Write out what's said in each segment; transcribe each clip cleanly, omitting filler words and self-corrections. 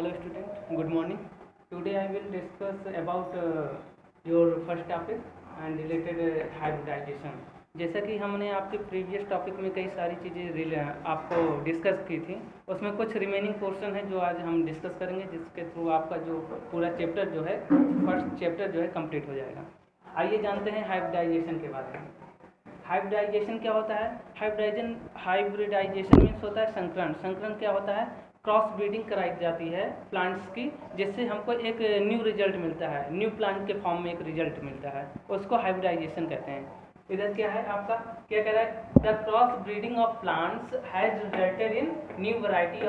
Hello student, good morning. Today I will discuss about your first topic and related hybridization. जैसा कि हमने आपके previous topic में कई सारी चीज़ें आपको डिस्कस की थी, उसमें कुछ रिमेनिंग पोर्शन है जो आज हम डिस्कस करेंगे, जिसके थ्रू आपका जो पूरा चैप्टर जो है, फर्स्ट चैप्टर जो है कंप्लीट हो जाएगा। आइए जानते हैं हाइब्रिडाइजेशन के बारे में। हाइब्रिडाइजेशन क्या होता है? हाइब्रिडाइजेशन मीन्स होता है संकरण। संकरण क्या होता है? क्रॉस ब्रीडिंग कराई जाती है प्लांट्स की, जिससे हमको एक न्यू रिजल्ट मिलता है, न्यू प्लांट के फॉर्म में एक रिजल्ट मिलता है, उसको हाइब्रिडाइजेशन कहते हैं। इधर क्या है आपका, क्या कह रहा है? The cross breeding of plants has resulted in new variety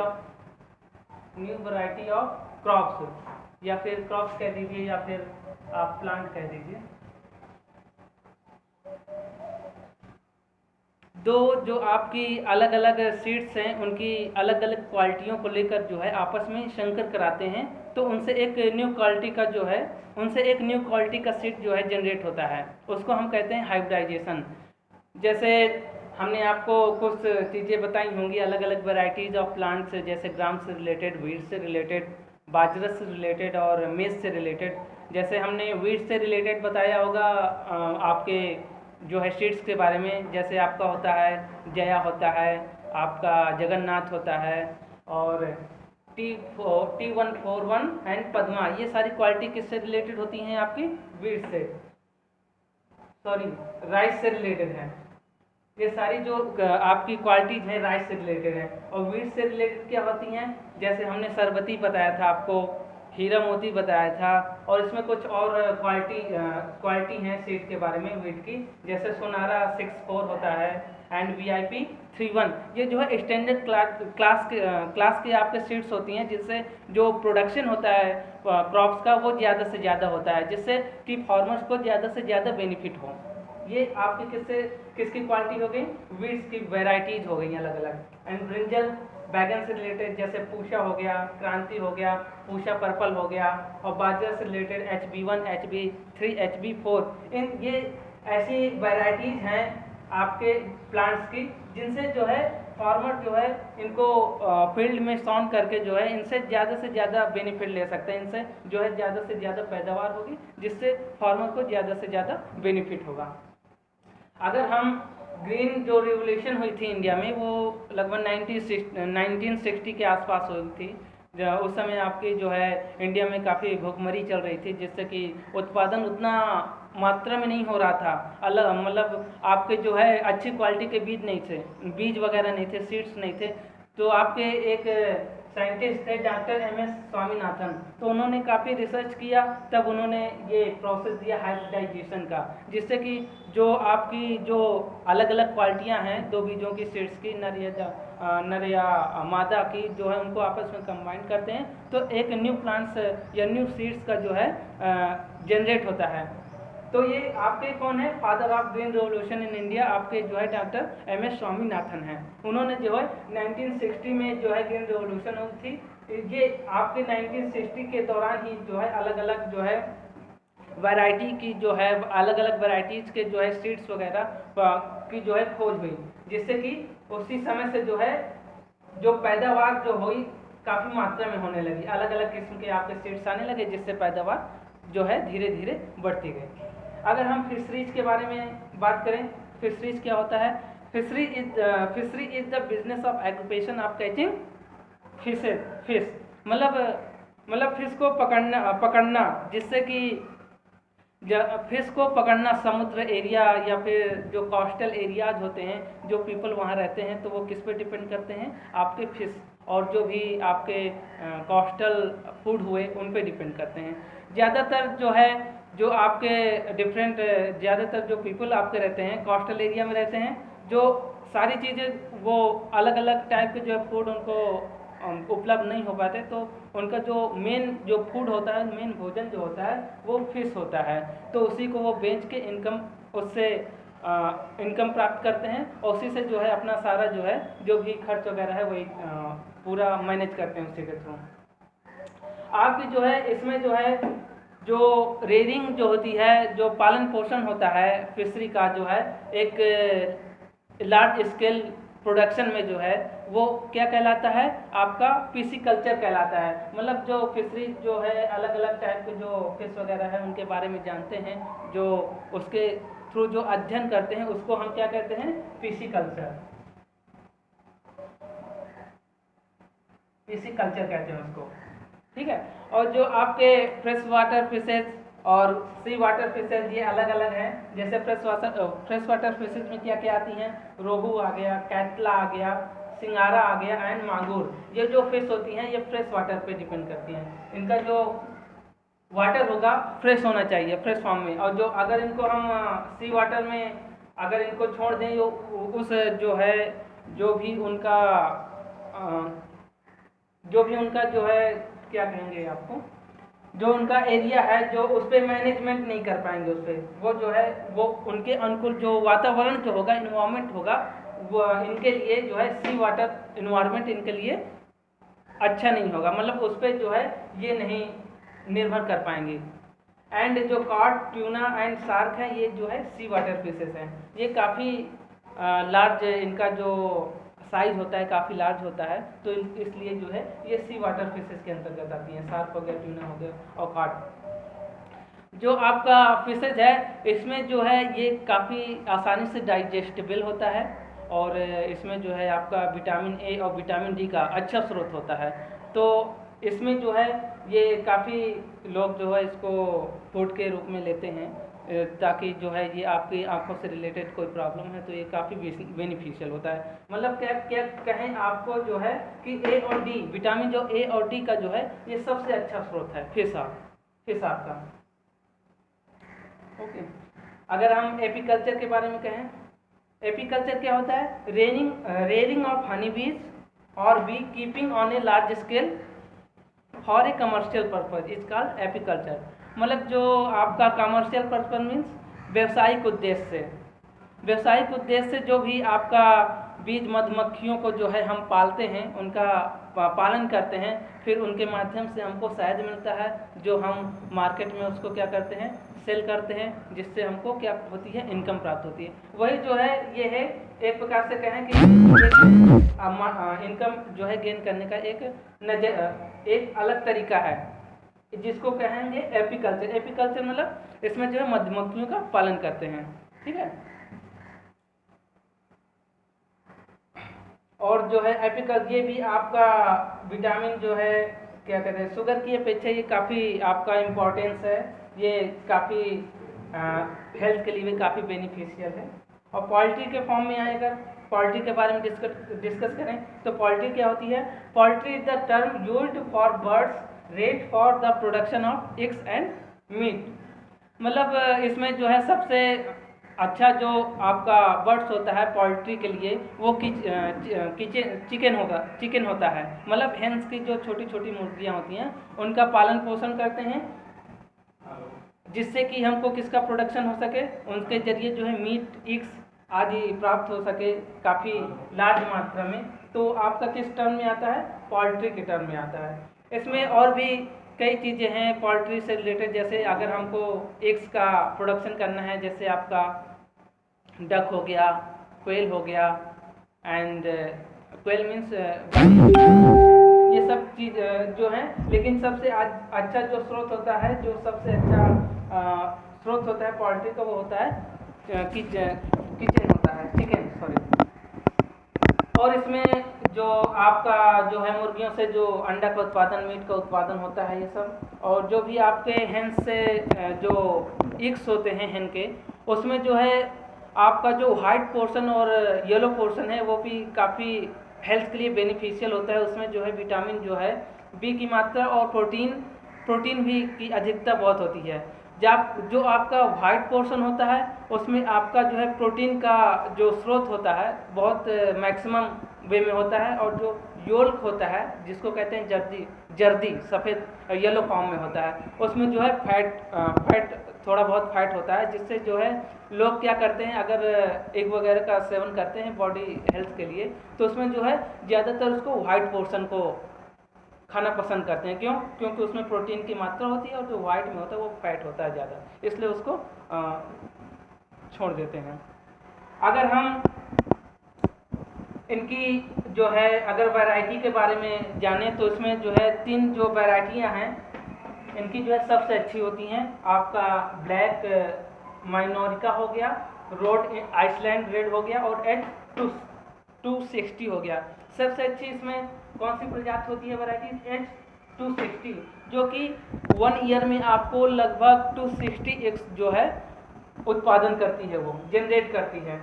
of crops, या फिर क्रॉप्स कह दीजिए, या फिर आप प्लांट कह दीजिए। जो आपकी अलग अलग सीड्स हैं, उनकी अलग अलग क्वालिटियों को लेकर जो है आपस में संकर कराते हैं, तो उनसे एक न्यू क्वालिटी का सीड जो है जनरेट होता है, उसको हम कहते हैं हाइब्रिडाइजेशन। जैसे हमने आपको कुछ चीज़ें बताई होंगी, अलग अलग वैरायटीज़ ऑफ प्लांट्स, जैसे ग्राम से रिलेटेड, वीट से रिलेटेड, बाजरा से रिलेटेड और मेज से रिलेटेड। जैसे हमने वीट से रिलेटेड बताया होगा आपके जो है सीड्स के बारे में, जैसे आपका होता है जया होता है, आपका जगन्नाथ होता है, और T141 एंड पद्मा, ये सारी क्वालिटी किससे रिलेटेड होती हैं? आपकी वीट से, राइस से रिलेटेड है। ये सारी जो आपकी क्वालिटीज है राइस से रिलेटेड है। और वीट से रिलेटेड क्या होती हैं? जैसे हमने सरबती बताया था आपको, हीरा मोती बताया था, और इसमें कुछ और क्वालिटी हैं सीड के बारे में वीट की, जैसे सोनारा 64 होता है एंड VIP 31। ये जो है स्टैंडर्ड क्लास के आपके सीड्स होती हैं, जिससे जो प्रोडक्शन होता है क्रॉप्स का वो ज़्यादा से ज़्यादा होता है, जिससे कि फार्मर्स को ज़्यादा से ज़्यादा बेनिफिट हो। ये आपकी किसकी क्वालिटी हो गई? वीट्स की वेराइटीज हो गई अलग अलग। एंड ब्रिंजल बैगन से रिलेटेड, जैसे पूषा हो गया, क्रांति हो गया, पूषा पर्पल हो गया, और बाजरा से रिलेटेड HB1, HB3, HB4। इन ये ऐसी वेराइटीज हैं आपके प्लांट्स की, जिनसे जो है फार्मर जो है इनको फील्ड में सॉन करके जो है इनसे ज़्यादा से ज़्यादा बेनिफिट ले सकते हैं, इनसे जो है ज़्यादा से ज़्यादा पैदावार होगी, जिससे फार्मर को ज़्यादा से ज़्यादा बेनिफिट होगा। अगर हम ग्रीन जो रिवोल्यूशन हुई थी इंडिया में, वो लगभग 1960 के आसपास हुई थी। उस समय आपकी जो है इंडिया में काफ़ी भुखमरी चल रही थी, जिससे कि उत्पादन उतना मात्रा में नहीं हो रहा था। मतलब आपके जो है अच्छी क्वालिटी के बीज नहीं थे, बीज वगैरह नहीं थे, सीड्स नहीं थे। तो आपके एक साइंटिस्ट थे डॉक्टर MS स्वामीनाथन, तो उन्होंने काफ़ी रिसर्च किया, तब उन्होंने ये प्रोसेस दिया हाइब्रिडाइजेशन का, जिससे कि जो आपकी जो अलग अलग क्वालिटियाँ हैं दो बीजों की सीड्स की, नर या मादा की, जो है उनको आपस में कंबाइन करते हैं, तो एक न्यू प्लांट्स या न्यू सीड्स का जो है जनरेट होता है। तो ये आपके कौन है? Father of green revolution in India आपके जो है डॉक्टर MS स्वामीनाथन हैं। उन्होंने जो है 1960 में जो है ग्रीन रेवोल्यूशन हुई थी। ये आपके 1960 के दौरान ही जो है अलग अलग जो है वैरायटी की जो है अलग अलग वैरायटीज़ के जो है सीड्स वगैरह की जो है खोज हुई, जिससे कि उसी समय से जो है जो पैदावार जो हुई काफ़ी मात्रा में होने लगी, अलग अलग किस्म के आपके सीड्स आने लगे, जिससे पैदावार जो है धीरे धीरे बढ़ती गई। अगर हम फिशरीज के बारे में बात करें, फिशरीज क्या होता है? Fishery is the business of occupation of catching fish, मतलब फिश को पकड़ना, जिससे कि फिश को पकड़ना समुद्र एरिया या फिर जो कोस्टल एरियाज होते हैं, जो पीपल वहाँ रहते हैं, तो वो किस पे डिपेंड करते हैं? आपके फिश और जो भी आपके कोस्टल फूड हुए उन पे डिपेंड करते हैं। ज़्यादातर जो है जो आपके ज़्यादातर जो पीपल आपके रहते हैं कोस्टल एरिया में रहते हैं, जो सारी चीज़ें वो अलग अलग टाइप के जो है फूड उनको उपलब्ध नहीं हो पाते, तो उनका जो मेन जो फूड होता है, मेन भोजन जो होता है वो फिश होता है, तो उसी को वो बेच के उससे इनकम प्राप्त करते हैं, और उसी से जो है अपना सारा जो है जो भी खर्च वगैरह है वही पूरा मैनेज करते हैं उसी के थ्रू। आपकी जो है इसमें जो है जो रेयरिंग जो होती है, जो पालन पोषण होता है फिशरी का, जो है एक लार्ज स्केल प्रोडक्शन में जो है वो क्या कहलाता है, आपका पिसिकल्चर कहलाता है। मतलब जो फिशरी जो है अलग अलग टाइप के जो फिश वगैरह है उनके बारे में जानते हैं, जो उसके थ्रू जो अध्ययन करते हैं उसको हम क्या कहते हैं, पिसिकल्चर, पिसिकल्चर कहते हैं उसको, ठीक है। और जो आपके फ्रेश वाटर फिशेज और सी वाटर फिशेज ये अलग अलग हैं। जैसे फ्रेश वाटर फिशेज में क्या क्या आती हैं, रोहू आ गया, कैटला आ गया, सिंगारा आ गया एंड मांगूर। ये जो फिश होती हैं ये फ्रेश वाटर पे डिपेंड करती हैं। इनका जो वाटर होगा फ्रेश होना चाहिए, फ्रेश फॉर्म में। और जो अगर इनको हम सी वाटर में अगर इनको छोड़ दें, उस जो है जो भी उनका जो है क्या कहेंगे आपको, जो उनका एरिया है जो उस पर मैनेजमेंट नहीं कर पाएंगे, उस पर वो जो है वो उनके अनुकूल जो वातावरण जो होगा, इन्वायरमेंट होगा, वो इनके लिए जो है सी वाटर इन्वायरमेंट इनके लिए अच्छा नहीं होगा। मतलब उस पर जो है ये नहीं निर्भर कर पाएंगे। एंड जो कॉड, ट्यूना एंड शार्क है ये जो है सी वाटर फिशेस हैं। ये काफ़ी लार्ज, इनका जो साइज होता है काफ़ी लार्ज होता है, तो इसलिए जो है ये सी वाटर फिशेस के अंतर्गत आती हैं। शार्क हो गया, ट्यूना हो गया और कॉड। जो आपका फिशेज है इसमें जो है ये काफ़ी आसानी से डाइजेस्टेबल होता है और इसमें जो है आपका विटामिन ए और विटामिन डी का अच्छा स्रोत होता है। तो इसमें जो है ये काफ़ी लोग जो है इसको फूड के रूप में लेते हैं, ताकि जो है ये आपकी आंखों से रिलेटेड कोई प्रॉब्लम है तो ये काफ़ी बेनिफिशियल होता है। मतलब क्या क्या कहें आपको जो है कि ए और डी विटामिन, जो ए और डी का जो है ये सबसे अच्छा स्रोत है फिश का। ओके, अगर हम एपीकल्चर के बारे में कहें, एपीकल्चर क्या होता है, रेयरिंग ऑफ हनी बीज और bee keeping on a large scale for a commercial purpose is called apiculture. मतलब जो आपका कमर्शियल पर्पज मीन्स व्यावसायिक उद्देश्य से जो भी आपका बीज मधुमक्खियों को जो है हम पालते हैं, उनका पालन करते हैं, फिर उनके माध्यम से हमको शहद मिलता है जो हम मार्केट में उसको क्या करते हैं, सेल करते हैं, जिससे हमको क्या होती है, इनकम प्राप्त होती है। वही जो है ये है एक प्रकार से कहें कि इनकम जो है गेन करने का एक अलग तरीका है, जिसको कहेंगे एपीकल्चर। एपीकल्चर मतलब इसमें जो है मधुमक्खियों का पालन करते हैं, ठीक है। और जो है एपीकल्चर ये भी आपका विटामिन जो है क्या कहते हैं, शुगर की अपेक्षा ये काफ़ी आपका इम्पोर्टेंस है, ये काफ़ी हेल्थ के लिए भी काफ़ी बेनिफिशियल है। और पोल्ट्री के फॉर्म में आए, अगर पोल्ट्री के बारे में डिस्कस करें तो पोल्ट्री क्या होती है, poultry is the term used for birds reared for the production of eggs and meat. मतलब इसमें जो है सबसे अच्छा जो आपका बर्ड्स होता है पोल्ट्री के लिए वो चिकन होता है। मतलब हेंस की जो छोटी छोटी मुर्गियाँ होती हैं उनका पालन पोषण करते हैं, जिससे कि हमको किसका प्रोडक्शन हो सके, उनके जरिए जो है मीट, एग्स आदि प्राप्त हो सके काफ़ी लार्ज मात्रा में। तो आपका किस टर्म में आता है, पोल्ट्री के टर्म में आता है। इसमें और भी कई चीज़ें हैं पोल्ट्री से रिलेटेड, जैसे अगर हमको एग्स का प्रोडक्शन करना है, जैसे आपका डक हो गया, क्वेल हो गया, एंड क्वेल मीन्स ये सब चीज़ जो है। लेकिन सबसे अच्छा जो स्रोत होता है, जो सबसे अच्छा स्रोत होता है पोल्ट्री का, वो होता है चिकन, सॉरी। और इसमें जो आपका जो है मुर्गियों से जो अंडा का उत्पादन, मीट का उत्पादन होता है, ये सब। और जो भी आपके हेन से जो एग्स होते हैं हेन के, उसमें जो है आपका जो वाइट पोर्शन और येलो पोर्शन है वो भी काफ़ी हेल्थ के लिए बेनिफिशियल होता है। उसमें जो है विटामिन जो है बी की मात्रा और प्रोटीन भी की अधिकता बहुत होती है। जब जो आपका वाइट पोर्शन होता है उसमें आपका जो है प्रोटीन का जो स्रोत होता है बहुत मैक्सिमम वे में होता है, और जो योल्क होता है जिसको कहते हैं जर्दी सफ़ेद येलो फॉर्म में होता है, उसमें जो है फैट थोड़ा बहुत फैट होता है, जिससे जो है लोग क्या करते हैं, अगर एग वगैरह का सेवन करते हैं बॉडी हेल्थ के लिए, तो उसमें जो है ज़्यादातर उसको वाइट पोर्शन को खाना पसंद करते हैं। क्यों? क्योंकि उसमें प्रोटीन की मात्रा होती है और जो वाइट में होता है वो फैट होता है ज़्यादा, इसलिए उसको छोड़ देते हैं। अगर हम इनकी जो है अगर वैरायटी के बारे में जाने तो इसमें जो है 3 जो वैरायटियाँ हैं इनकी जो है सबसे अच्छी होती हैं। आपका ब्लैक माइनोरिका हो गया, रोड आइसलैंड रेड हो गया और H260 हो गया। सबसे अच्छी इसमें कौन सी प्रजाति होती है वैरायटी? H260, जो कि 1 ईयर में आपको लगभग 260x जो है उत्पादन करती है, वो जनरेट करती है।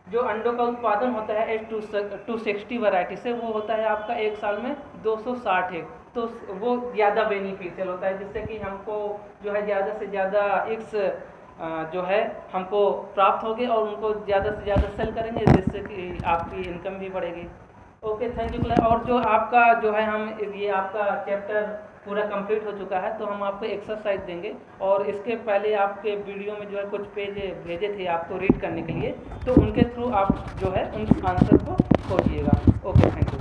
जो अंडों का उत्पादन होता है H260 वैरायटी से, वो होता है आपका 1 साल में 260 एक। तो वो ज़्यादा बेनिफिशियल होता है, जिससे कि हमको जो है ज़्यादा से ज़्यादा एक्स जो है हमको प्राप्त होंगे और उनको ज़्यादा से ज़्यादा सेल करेंगे, जिससे कि आपकी इनकम भी बढ़ेगी। Okay, thank you. और जो आपका जो है हम ये आपका चैप्टर पूरा कंप्लीट हो चुका है, तो हम आपको एक्सरसाइज देंगे और इसके पहले आपके वीडियो में जो है कुछ पेज भेजे थे आपको रीड करने के लिए, तो उनके थ्रू आप जो है उन आंसर को खोजिएगा। Okay, thank you.